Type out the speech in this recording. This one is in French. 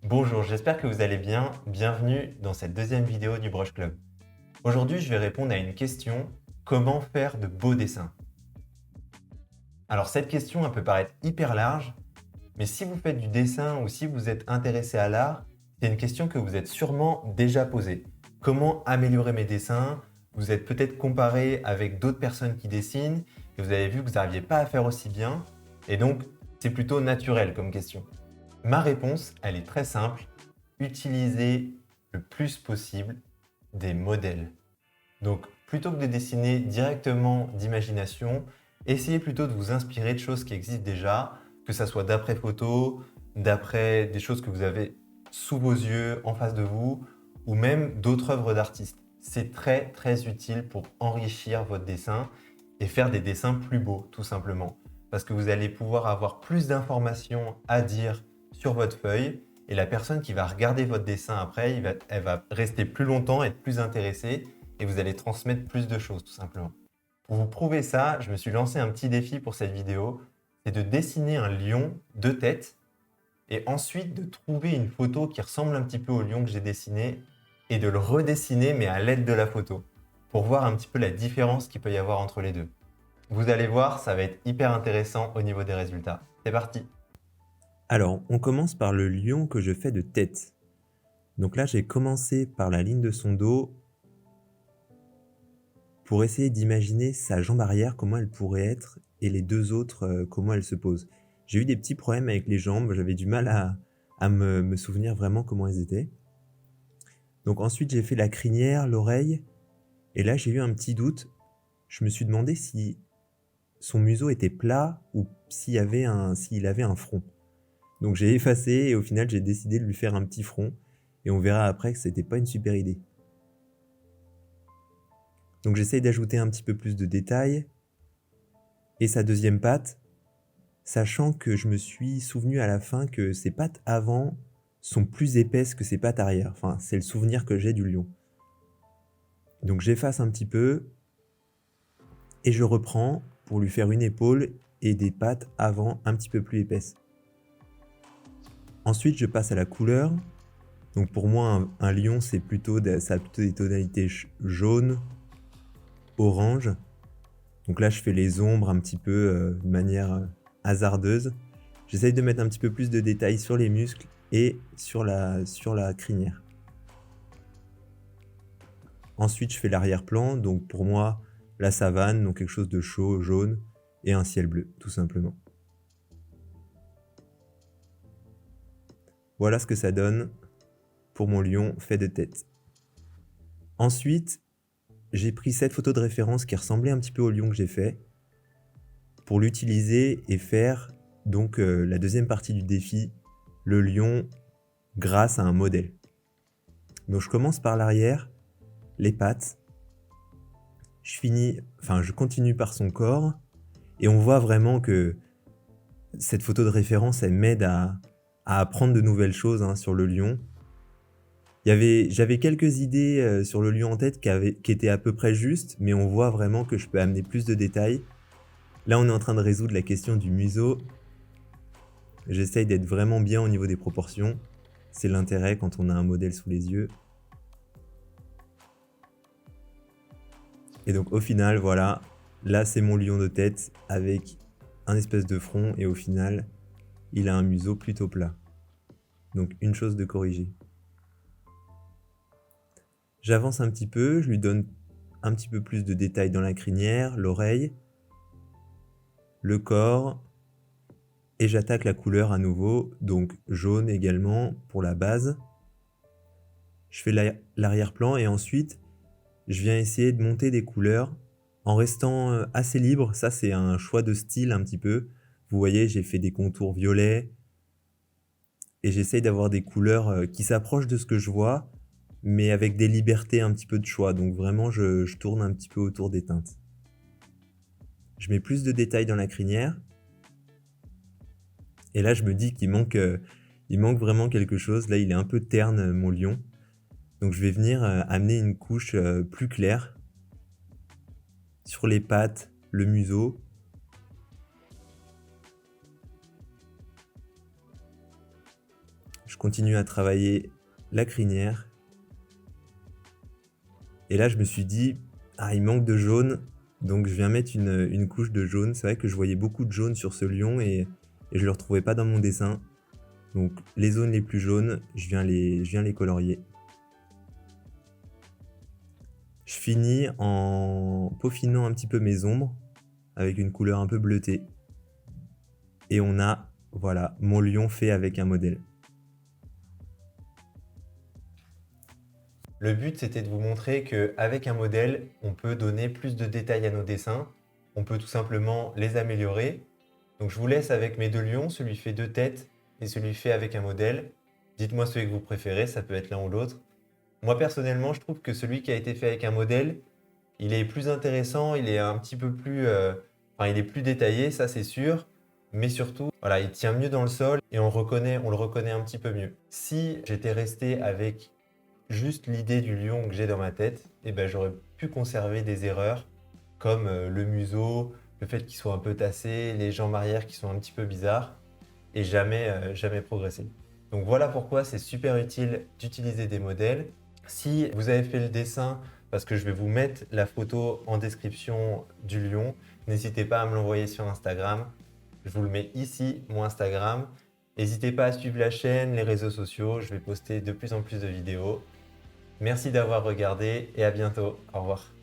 Bonjour, j'espère que vous allez bien. Bienvenue dans cette deuxième vidéo du Brush Club. Aujourd'hui, je vais répondre à une question: comment faire de beaux dessins? Alors cette question, elle peut paraître hyper large, mais si vous faites du dessin ou si vous êtes intéressé à l'art, c'est une question que vous êtes sûrement déjà posée. Comment améliorer mes dessins? Vous êtes peut-être comparé avec d'autres personnes qui dessinent et vous avez vu que vous n'arriviez pas à faire aussi bien, et donc c'est plutôt naturel comme question. Ma réponse, elle est très simple: utilisez le plus possible des modèles. Donc, plutôt que de dessiner directement d'imagination, essayez plutôt de vous inspirer de choses qui existent déjà, que ça soit d'après photos, d'après des choses que vous avez sous vos yeux, en face de vous, ou même d'autres œuvres d'artistes. C'est très très utile pour enrichir votre dessin et faire des dessins plus beaux, tout simplement. Parce que vous allez pouvoir avoir plus d'informations à dire sur votre feuille, et la personne qui va regarder votre dessin après, elle va rester plus longtemps, être plus intéressée, et vous allez transmettre plus de choses, tout simplement. Pour vous prouver ça, je me suis lancé un petit défi pour cette vidéo, c'est de dessiner un lion de tête et ensuite de trouver une photo qui ressemble un petit peu au lion que j'ai dessiné et de le redessiner mais à l'aide de la photo pour voir un petit peu la différence qu'il peut y avoir entre les deux. Vous allez voir, ça va être hyper intéressant au niveau des résultats. C'est parti! Alors, on commence par le lion que je fais de tête. Donc là, j'ai commencé par la ligne de son dos pour essayer d'imaginer sa jambe arrière, comment elle pourrait être, et les deux autres, comment elles se posent. J'ai eu des petits problèmes avec les jambes, j'avais du mal à me souvenir vraiment comment elles étaient. Donc ensuite, j'ai fait la crinière, l'oreille, et là, j'ai eu un petit doute. Je me suis demandé si son museau était plat ou s'il avait un front. Donc j'ai effacé et au final, j'ai décidé de lui faire un petit front et on verra après que c'était pas une super idée. Donc j'essaye d'ajouter un petit peu plus de détails et sa deuxième patte, sachant que je me suis souvenu à la fin que ses pattes avant sont plus épaisses que ses pattes arrière. Enfin, c'est le souvenir que j'ai du lion. Donc j'efface un petit peu et je reprends pour lui faire une épaule et des pattes avant un petit peu plus épaisses. Ensuite, je passe à la couleur. Donc pour moi, un lion, ça a plutôt des tonalités jaune, orange. Donc là, je fais les ombres un petit peu de manière hasardeuse. J'essaye de mettre un petit peu plus de détails sur les muscles et sur la crinière. Ensuite, je fais l'arrière-plan. Donc pour moi, la savane, donc quelque chose de chaud, jaune, et un ciel bleu, tout simplement. Voilà ce que ça donne pour mon lion fait de tête. Ensuite, j'ai pris cette photo de référence qui ressemblait un petit peu au lion que j'ai fait pour l'utiliser et faire donc la deuxième partie du défi, le lion grâce à un modèle. Donc je commence par l'arrière, les pattes, je continue par son corps et on voit vraiment que cette photo de référence, elle m'aide à apprendre de nouvelles choses sur le lion. J'avais quelques idées sur le lion en tête qui étaient à peu près justes, mais on voit vraiment que je peux amener plus de détails. Là, on est en train de résoudre la question du museau. J'essaye d'être vraiment bien au niveau des proportions. C'est l'intérêt quand on a un modèle sous les yeux. Et donc au final, voilà, là c'est mon lion de tête avec un espèce de front et au final, il a un museau plutôt plat. Donc une chose de corriger. J'avance un petit peu, je lui donne un petit peu plus de détails dans la crinière, l'oreille, le corps, et j'attaque la couleur à nouveau, donc jaune également pour la base. Je fais l'arrière-plan et ensuite, je viens essayer de monter des couleurs en restant assez libre. Ça, c'est un choix de style un petit peu. Vous voyez, j'ai fait des contours violets et j'essaye d'avoir des couleurs qui s'approchent de ce que je vois, mais avec des libertés un petit peu de choix. Donc vraiment, je tourne un petit peu autour des teintes. Je mets plus de détails dans la crinière. Et là, je me dis il manque vraiment quelque chose. Là, il est un peu terne, mon lion. Donc je vais venir amener une couche plus claire sur les pattes, le museau. je continue à travailler la crinière. Et là, je me suis dit, ah, il manque de jaune, donc je viens mettre une couche de jaune. C'est vrai que je voyais beaucoup de jaune sur ce lion et je le retrouvais pas dans mon dessin. Donc les zones les plus jaunes, je viens les colorier. Je finis en peaufinant un petit peu mes ombres avec une couleur un peu bleutée. Et on a, voilà, mon lion fait avec un modèle. Le but, c'était de vous montrer qu'avec un modèle, on peut donner plus de détails à nos dessins. On peut tout simplement les améliorer. Donc je vous laisse avec mes deux lions, celui fait deux têtes et celui fait avec un modèle. Dites-moi celui que vous préférez, ça peut être l'un ou l'autre. Moi personnellement, je trouve que celui qui a été fait avec un modèle, il est plus intéressant, il est un petit peu plus, enfin il est plus détaillé, ça c'est sûr. Mais surtout, voilà, il tient mieux dans le sol et on le reconnaît un petit peu mieux. Si j'étais resté avec juste l'idée du lion que j'ai dans ma tête, eh ben, j'aurais pu conserver des erreurs comme le museau, le fait qu'il soit un peu tassé, les jambes arrière qui sont un petit peu bizarres et jamais progresser. Donc voilà pourquoi c'est super utile d'utiliser des modèles. Si vous avez fait le dessin, parce que je vais vous mettre la photo en description du lion, n'hésitez pas à me l'envoyer sur Instagram. Je vous le mets ici, mon Instagram. N'hésitez pas à suivre la chaîne, les réseaux sociaux, je vais poster de plus en plus de vidéos. Merci d'avoir regardé et à bientôt. Au revoir.